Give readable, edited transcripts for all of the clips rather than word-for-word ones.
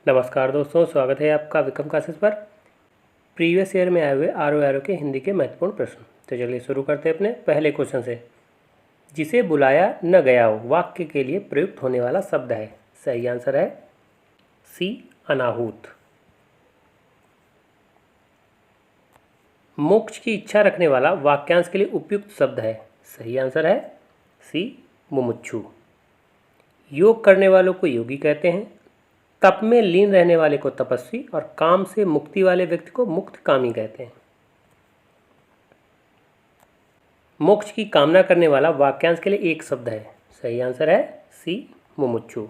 नमस्कार दोस्तों, स्वागत है आपका विक्रम क्लासेस पर। प्रीवियस ईयर में आए हुए आर के हिंदी के महत्वपूर्ण प्रश्न। तो चलिए शुरू करते हैं अपने पहले क्वेश्चन से। जिसे बुलाया न गया हो वाक्य के लिए प्रयुक्त होने वाला शब्द है। सही आंसर है सी, अनाहूत। मोक्ष की इच्छा रखने वाला वाक्यांश के लिए उपयुक्त शब्द है। सही आंसर है सी, मुमुक्षु। योग करने वालों को योगी कहते हैं। तप में लीन रहने वाले को तपस्वी और काम से मुक्ति वाले व्यक्ति को मुक्त कामी कहते हैं। मोक्ष की कामना करने वाला वाक्यांश के लिए एक शब्द है। सही आंसर है सी, मुमुक्षु।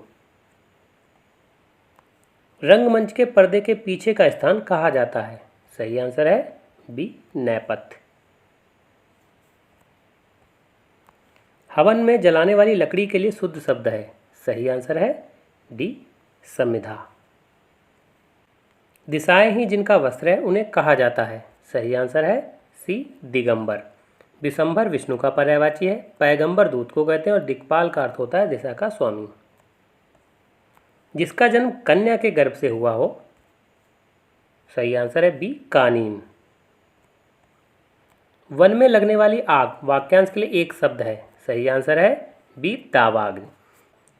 रंगमंच के पर्दे के पीछे का स्थान कहा जाता है। सही आंसर है बी, नेपथ्य। हवन में जलाने वाली लकड़ी के लिए शुद्ध शब्द है। सही आंसर है डी, संविधा। दिशाएं ही जिनका वस्त्र है उन्हें कहा जाता है। सही आंसर है सी, दिगंबर। विशंभर विष्णु का पर्यायवाची है। पैगंबर दूत को कहते हैं और दिक्पाल का अर्थ होता है दिशा का स्वामी। जिसका जन्म कन्या के गर्भ से हुआ हो। सही आंसर है बी, कानीन। वन में लगने वाली आग वाक्यांश के लिए एक शब्द है। सही आंसर है बी, दावाग्नि।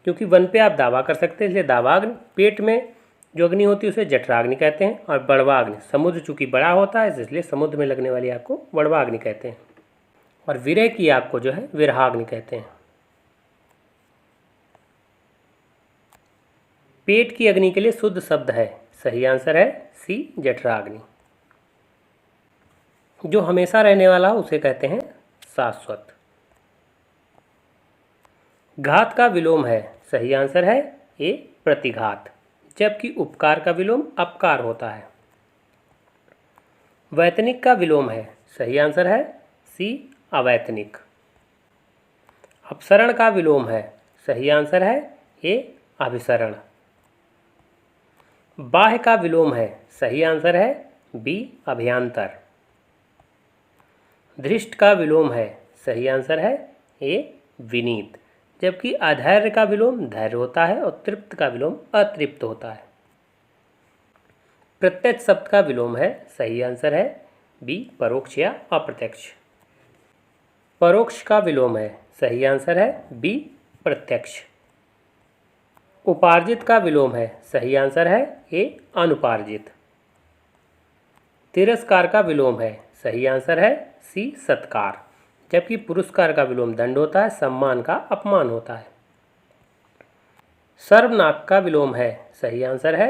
क्योंकि वन पे आप दावा कर सकते हैं इसलिए दावाग्नि। पेट में जो अग्नि होती है उसे जठराग्नि कहते हैं। और बड़वाग्नि, समुद्र चूंकि बड़ा होता है इसलिए समुद्र में लगने वाली आग को बड़वाग्नि कहते हैं। और विरह की आग को जो है विरहाग्नि कहते हैं। पेट की अग्नि के लिए शुद्ध शब्द है। सही आंसर है सी, जठराग्नि। जो हमेशा रहने वाला हो उसे कहते हैं शाश्वत। घात का विलोम है। सही आंसर है ए, प्रतिघात। जबकि उपकार का विलोम अपकार होता है। वैतनिक का विलोम है। सही आंसर है सी, अवैतनिक। अपसरण का विलोम है। सही आंसर है ए, अभिसरण। बाह्य का विलोम है। सही आंसर है बी, अभ्यंतर। धृष्ट का विलोम है। सही आंसर है ए, विनीत। जबकि अधैर्य का विलोम धैर्य होता है और तृप्त का विलोम अतृप्त होता है। प्रत्यक्ष शब्द का विलोम है। सही आंसर है बी, परोक्ष या अप्रत्यक्ष। परोक्ष का विलोम है। सही आंसर है बी, प्रत्यक्ष। उपार्जित का विलोम है। सही आंसर है ए, अनुपार्जित। तिरस्कार का विलोम है। सही आंसर है सी, सत्कार। जबकि पुरस्कार का विलोम दंड होता है, सम्मान का अपमान होता है। सर्वनाक का विलोम है। सही आंसर है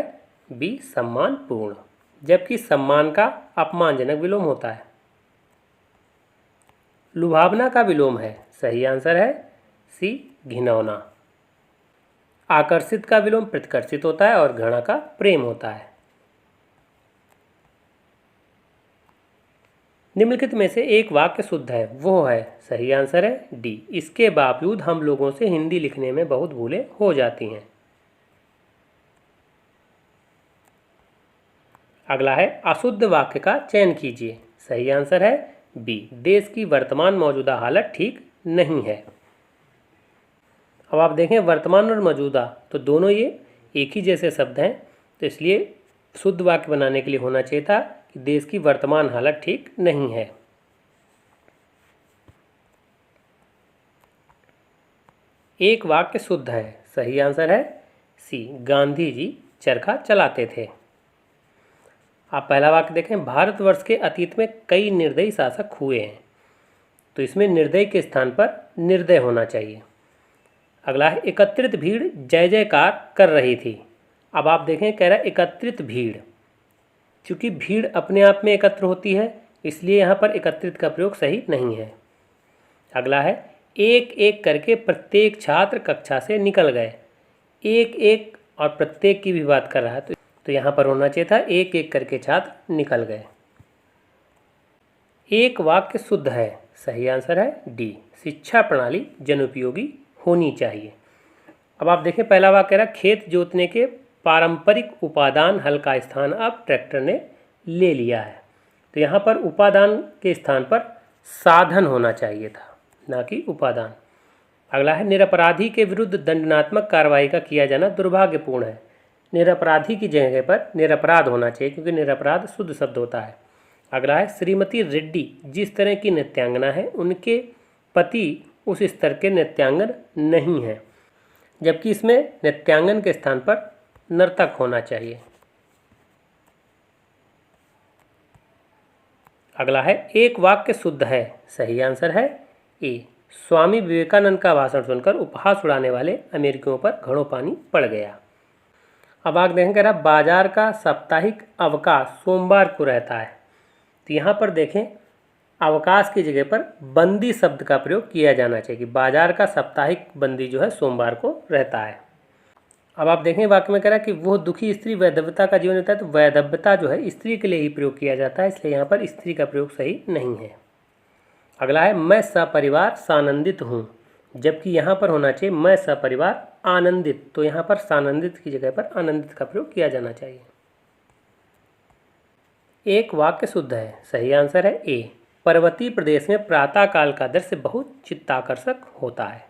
बी, सम्मानपूर्ण। जबकि सम्मान का अपमानजनक विलोम होता है। लुभावना का विलोम है। सही आंसर है सी, घिनौना। आकर्षित का विलोम प्रतिकर्षित होता है और घृणा का प्रेम होता है। निम्नलिखित में से एक वाक्य शुद्ध है, वो है। सही आंसर है डी, इसके बावजूद हम लोगों से हिंदी लिखने में बहुत भूलें हो जाती हैं। अगला है अशुद्ध वाक्य का चयन कीजिए। सही आंसर है बी, देश की वर्तमान मौजूदा हालत ठीक नहीं है। अब आप देखें वर्तमान और मौजूदा तो दोनों ये एक ही जैसे शब्द हैं, तो इसलिए शुद्ध वाक्य बनाने के लिए होना चाहिए था कि देश की वर्तमान हालत ठीक नहीं है। एक वाक्य शुद्ध है। सही आंसर है सी, गांधी जी चरखा चलाते थे। आप पहला वाक्य देखें, भारतवर्ष के अतीत में कई निर्दयी शासक हुए हैं, तो इसमें निर्दय के स्थान पर निर्दय होना चाहिए। अगला है एकत्रित भीड़ जय जयकार कर रही थी। अब आप देखें कह रहा है एकत्रित भीड़, चूँकि भीड़ अपने आप में एकत्र होती है इसलिए यहाँ पर एकत्रित का प्रयोग सही नहीं है। अगला है एक एक करके प्रत्येक छात्र कक्षा से निकल गए। एक एक और प्रत्येक की भी बात कर रहा है तो यहाँ पर होना चाहिए था एक एक करके छात्र निकल गए। एक वाक्य शुद्ध है। सही आंसर है डी, शिक्षा प्रणाली जनोपयोगी होनी चाहिए। अब आप देखें पहला वाक्य कह रहा है खेत जोतने के पारंपरिक उपादान हल का स्थान अब ट्रैक्टर ने ले लिया है, तो यहाँ पर उपादान के स्थान पर साधन होना चाहिए था, ना कि उपादान। अगला है निरपराधी के विरुद्ध दंडात्मक कार्रवाई का किया जाना दुर्भाग्यपूर्ण है। निरपराधी की जगह पर निरपराध होना चाहिए, क्योंकि निरपराध शुद्ध शब्द होता है। अगला है श्रीमती रेड्डी जिस तरह की नृत्यांगना है उनके पति उस स्तर के नृत्यांगन नहीं हैं, जबकि इसमें नृत्यांगन के स्थान पर नर्तक होना चाहिए। अगला है एक वाक्य शुद्ध है, सही आंसर है ए। स्वामी विवेकानंद का भाषण सुनकर उपहास उड़ाने वाले अमेरिकियों पर घड़ों पानी पड़ गया। अब आगे देखें, कह रहा बाजार का साप्ताहिक अवकाश सोमवार को रहता है। तो यहाँ पर देखें अवकाश की जगह पर बंदी शब्द का प्रयोग किया जाना चाहिए कि बाजार का साप्ताहिक बंदी जो है सोमवार को रहता है। अब आप देखें वाक्य में कह रहा है कि वो दुखी स्त्री वैधव्यता का जीवन होता है, तो वैधव्यता जो है स्त्री के लिए ही प्रयोग किया जाता है, इसलिए यहाँ पर स्त्री का प्रयोग सही नहीं है। अगला है मैं सपरिवार सानंदित हूँ, जबकि यहाँ पर होना चाहिए मैं सपरिवार आनंदित, तो यहाँ पर सानंदित की जगह पर आनंदित का प्रयोग किया जाना चाहिए। एक वाक्य शुद्ध है, सही आंसर है ए। पर्वतीय प्रदेश में प्रातःकाल का दृश्य बहुत चित्ताकर्षक होता है।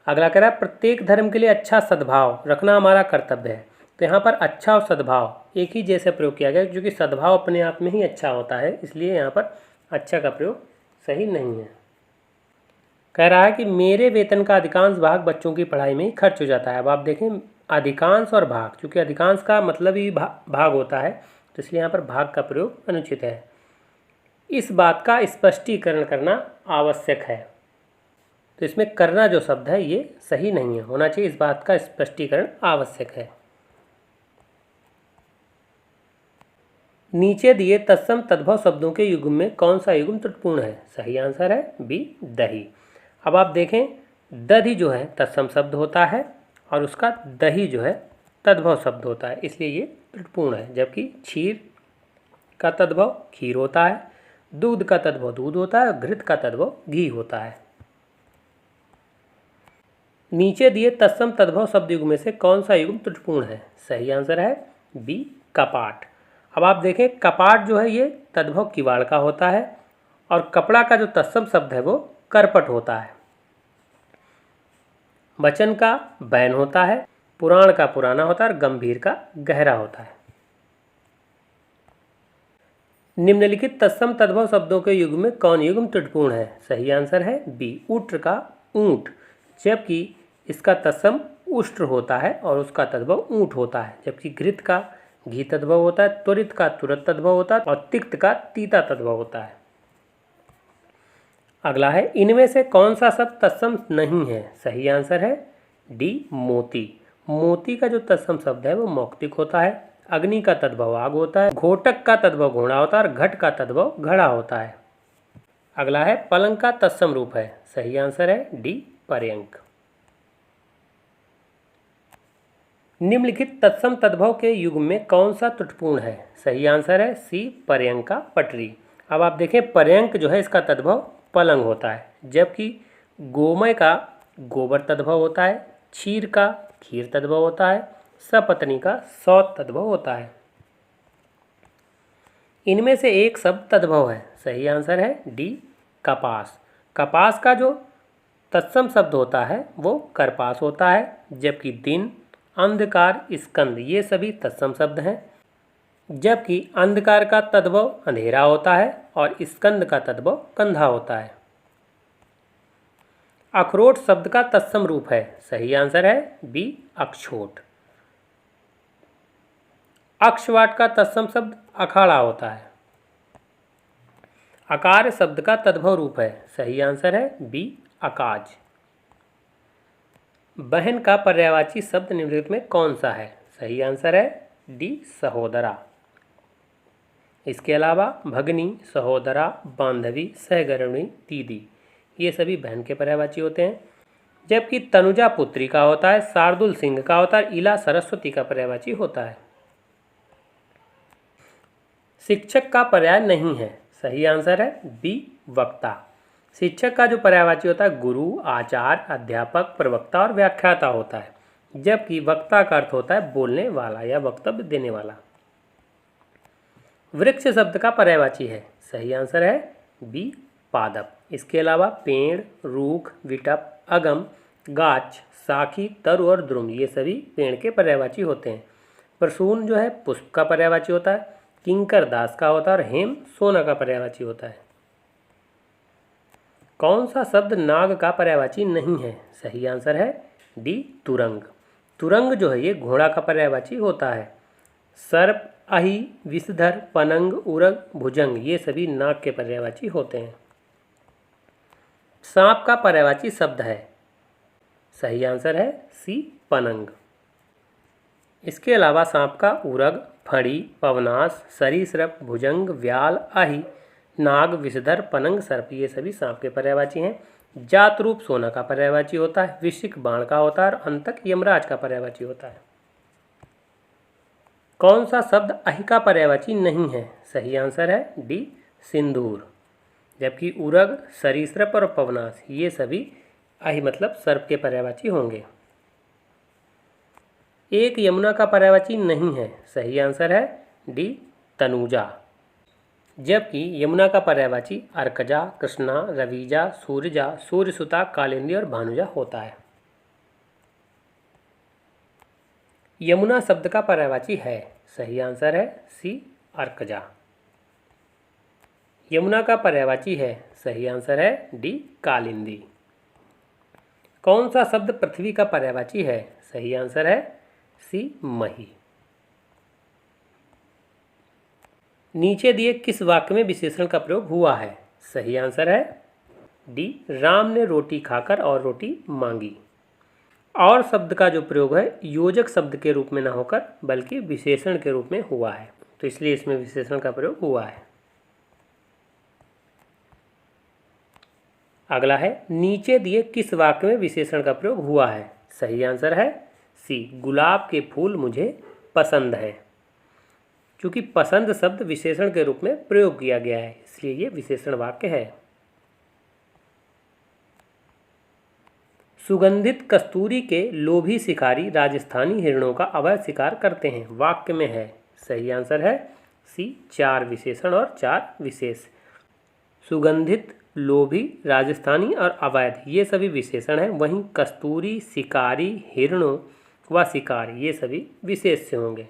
अगला कह रहा है प्रत्येक धर्म के लिए अच्छा सद्भाव रखना हमारा कर्तव्य है। तो यहाँ पर अच्छा और सद्भाव एक ही जैसे प्रयोग किया गया, क्योंकि सद्भाव अपने आप में ही अच्छा होता है, इसलिए यहाँ पर अच्छा का प्रयोग सही नहीं है। कह रहा है कि मेरे वेतन का अधिकांश भाग बच्चों की पढ़ाई में ही खर्च हो जाता है। अब आप देखें अधिकांश और भाग, क्योंकि अधिकांश का मतलब ही भाग होता है, तो इसलिए यहाँ पर भाग का प्रयोग अनुचित है। इस बात का स्पष्टीकरण करना आवश्यक है, तो इसमें करना जो शब्द है ये सही नहीं है, होना चाहिए इस बात का स्पष्टीकरण आवश्यक है। नीचे दिए तत्सम तद्भव शब्दों के युग्म में कौन सा युग्म त्रुटिपूर्ण है, सही आंसर है बी दही। अब आप देखें दधि जो है तत्सम शब्द होता है और उसका दही जो है तद्भव शब्द होता है, इसलिए ये त्रुटिपूर्ण है। जबकि क्षीर का तद्भव खीर होता है, दूध का तद्भव दूध होता है, घृत का तद्भव घी होता है। नीचे दिए तत्सम तद्भव शब्द युग्म में से कौन सा युग्म त्रुटिपूर्ण है, सही आंसर है बी कपाट। अब आप देखें कपाट जो है ये तद्भव किवाड़ का होता है और कपड़ा का जो तत्सम शब्द है वो करपट होता है। वचन का बैन होता है, पुराण का पुराना होता है और गंभीर का गहरा होता है। निम्नलिखित तत्सम तद्भव शब्दों के युग्म में कौन युग्म त्रुटिपूर्ण है, सही आंसर है बी उष्ट्र का ऊंट, जबकि इसका तत्सम उष्ट्र होता है और उसका तद्भव ऊंट होता है। जबकि घृत का घी तद्भव होता है, त्वरित का तुरंत तद्भव होता है और तिक्त का तीता तद्भव होता है। अगला है इनमें से कौन सा शब्द तत्सम नहीं है, सही आंसर है डी मोती। मोती का जो तत्सम शब्द है वो मौक्तिक होता है। अग्नि का तद्भव आग होता है, घोटक का तद्भव घोड़ा होता है और घट का तद्भव घड़ा होता है। अगला है पलंग का तत्सम रूप है, सही आंसर है डी पर्यंक। निम्नलिखित तत्सम तद्भव के युग्म में कौन सा त्रुटिपूर्ण है, सही आंसर है सी पर्यंक का पटरी। अब आप देखें पर्यंक जो है इसका तद्भव पलंग होता है, जबकि गोमय का गोबर तद्भव होता है, क्षीर का खीर तद्भव होता है, सपत्नी का सौत तद्भव होता है। इनमें से एक शब्द तद्भव है, सही आंसर है डी कपास। कपास का जो तत्सम शब्द होता है वो करपास होता है, जबकि दिन अंधकार स्कंद ये सभी तत्सम शब्द हैं। जबकि अंधकार का तद्भव अंधेरा होता है और स्कंद का तद्भव कंधा होता है। अखरोट शब्द का तत्सम रूप है, सही आंसर है बी अक्षोट। अक्षवाट का तत्सम शब्द अखाड़ा होता है। अकार शब्द का तद्भव रूप है, सही आंसर है बी अकाज। बहन का पर्यायवाची शब्द निम्नलिखित में कौन सा है, सही आंसर है डी सहोदरा। इसके अलावा भगनी, सहोदरा, बांधवी, सहगर्भिणी, दीदी ये सभी बहन के पर्यायवाची होते हैं। जबकि तनुजा पुत्री का होता है, शार्दुल सिंह का होता है, इला सरस्वती का पर्यायवाची होता है। शिक्षक का पर्याय नहीं है, सही आंसर है बी वक्ता। शिक्षक का जो पर्यायवाची होता है गुरु, आचार्य, अध्यापक, प्रवक्ता और व्याख्याता होता है, जबकि वक्ता का अर्थ होता है बोलने वाला या वक्तव्य देने वाला। वृक्ष शब्द का पर्यायवाची है, सही आंसर है बी पादप। इसके अलावा पेड़, रूख, विटप, अगम, गाछ, साखी, तरु और द्रुम ये सभी पेड़ के पर्यायवाची होते हैं। प्रसून जो है पुष्प का पर्यायवाची होता है, किंकर दास का होता है और हेम सोना का पर्यायवाची होता है। कौन सा शब्द नाग का पर्यायवाची नहीं है? सही आंसर है डी तुरंग। तुरंग जो है ये घोड़ा का पर्यायवाची होता है। सर्प, अहि, विषधर, पनंग, उरग, भुजंग ये सभी नाग के पर्यायवाची होते हैं। सांप का पर्यायवाची शब्द है। सही आंसर है सी पनंग। इसके अलावा सांप का उरग, फड़ी, पवनास, सरीसृप, भुजंग, व्याल, अहि, नाग, विषधर, पनंग, सर्प ये सभी सांप के पर्यायवाची हैं। जात रूप सोना का पर्यायवाची होता है, विशिक बाण का होता है और अंतक यमराज का पर्यायवाची होता है। कौन सा शब्द अहि का पर्यायवाची नहीं है? सही आंसर है डी सिंदूर। जबकि उरग, सरीसृप और पवनास ये सभी अहि मतलब सर्प के पर्यायवाची होंगे। एक यमुना का पर्यायवाची नहीं है। सही आंसर है डी तनुजा। जबकि यमुना का पर्यायवाची अर्कजा, कृष्णा, रवीजा, सूर्यजा, सूर्यसुता, कालिंदी और भानुजा होता है। यमुना शब्द का पर्यायवाची है। सही आंसर है सी अर्कजा। यमुना का पर्यायवाची है। सही आंसर है डी कालिंदी। कौन सा शब्द पृथ्वी का पर्यायवाची है? सही आंसर है सी मही। नीचे दिए किस वाक्य में विशेषण का प्रयोग हुआ है? सही आंसर है डी राम ने रोटी खाकर और रोटी मांगी। और शब्द का जो प्रयोग है योजक शब्द के रूप में न होकर बल्कि विशेषण के रूप में हुआ है, तो इसलिए इसमें विशेषण का प्रयोग हुआ है। अगला है नीचे दिए किस वाक्य में विशेषण का प्रयोग हुआ है? सही आंसर है सी गुलाब के फूल मुझे पसंद हैं। क्योंकि पसंद शब्द विशेषण के रूप में प्रयोग किया गया है इसलिए ये विशेषण वाक्य है। सुगंधित कस्तूरी के लोभी शिकारी राजस्थानी हिरणों का अवैध शिकार करते हैं वाक्य में है। सही आंसर है सी 4 विशेषण और 4 विशेष। सुगंधित, लोभी, राजस्थानी और अवैध ये सभी विशेषण हैं, वहीं कस्तूरी, शिकारी, हिरणों व शिकारी ये सभी विशेष से होंगे।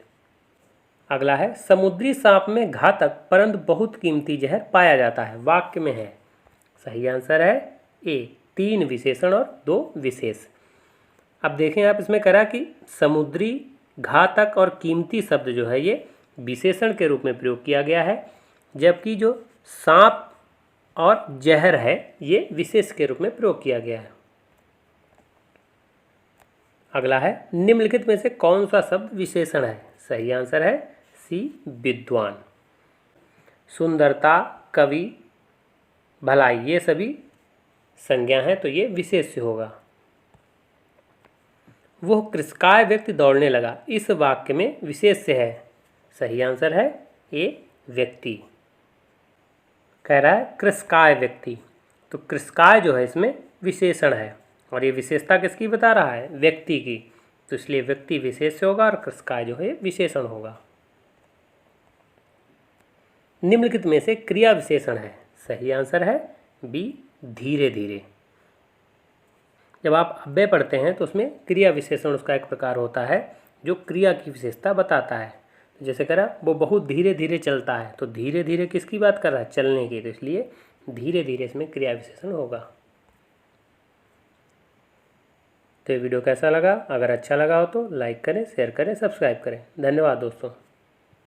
अगला है समुद्री सांप में घातक परंतु बहुत कीमती जहर पाया जाता है वाक्य में है। सही आंसर है ए 3 विशेषण और 2 विशेष। अब देखें आप इसमें करा कि समुद्री, घातक और कीमती शब्द जो है ये विशेषण के रूप में प्रयोग किया गया है, जबकि जो सांप और जहर है ये विशेष के रूप में प्रयोग किया गया है। अगला है निम्नलिखित में से कौन सा शब्द विशेषण है? सही आंसर है सी विद्वान। सुंदरता, कवि, भलाई ये सभी संज्ञा हैं तो ये विशेष से होगा। वह कृषकाय व्यक्ति दौड़ने लगा इस वाक्य में विशेष से है। सही आंसर है ए व्यक्ति। कह रहा है कृषकाय व्यक्ति, तो कृषकाय जो है इसमें विशेषण है और ये विशेषता किसकी बता रहा है? व्यक्ति की, तो इसलिए व्यक्ति विशेष से होगा और कृषकाय जो है विशेषण होगा। निम्नलिखित में से क्रिया विशेषण है। सही आंसर है बी धीरे धीरे। जब आप अव्यय पढ़ते हैं तो उसमें क्रिया विशेषण उसका एक प्रकार होता है जो क्रिया की विशेषता बताता है। जैसे कह रहा वो बहुत धीरे धीरे चलता है, तो धीरे धीरे किसकी बात कर रहा है? चलने की, तो इसलिए धीरे धीरे इसमें क्रिया विशेषण होगा। तो ये वीडियो कैसा लगा? अगर अच्छा लगा हो तो लाइक करें, शेयर करें, सब्सक्राइब करें। धन्यवाद दोस्तों।